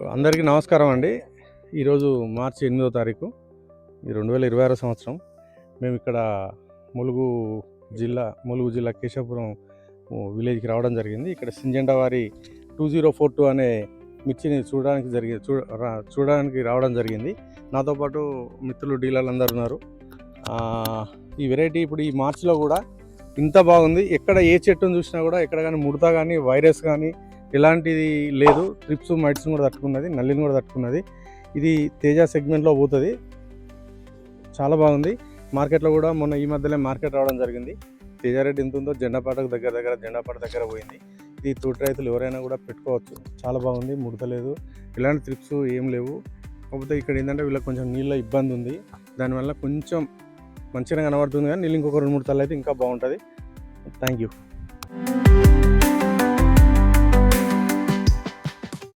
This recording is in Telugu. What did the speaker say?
అందరికీ నమస్కారం అండి. ఈరోజు మార్చి 8వ తారీఖు 2026 సంవత్సరం. మేము ఇక్కడ ములుగు జిల్లా కేశవపురం విలేజ్కి రావడం జరిగింది. ఇక్కడ సింజెండా వారి 2042 అనే మిర్చిని చూడడానికి రావడం జరిగింది. నాతో పాటు మిత్రులు డీలర్లు అందరు ఉన్నారు. ఈ వెరైటీ ఇప్పుడు ఈ మార్చిలో కూడా ఇంత బాగుంది. ఎక్కడ ఏ చెట్టును చూసినా కూడా ఎక్కడ కానీ ముడత కానీ వైరస్ కానీ ఇలాంటిది లేదు. ట్రిప్స్ మైట్స్ కూడా తట్టుకున్నది, నల్లిని కూడా తట్టుకున్నది. ఇది తేజ సెగ్మెంట్లో పోతుంది. చాలా బాగుంది. మార్కెట్లో కూడా మొన్న ఈ మధ్యలో మార్కెట్ రావడం జరిగింది. తేజ రేట్ ఎంత ఉందో జెండాపాట దగ్గర పోయింది. ఇది తోటి రైతులు ఎవరైనా కూడా పెట్టుకోవచ్చు. చాలా బాగుంది, ముడతలేదు, ఇలాంటి ట్రిప్స్ ఏం లేవు. కాకపోతే ఇక్కడ ఏంటంటే వీళ్ళకి కొంచెం నీళ్ళ ఇబ్బంది ఉంది. దానివల్ల కొంచెం మంచిగా కనబడుతుంది, కానీ నీళ్ళు ఇంకొక 2-3 తల్లు అయితే ఇంకా బాగుంటుంది. Thank you.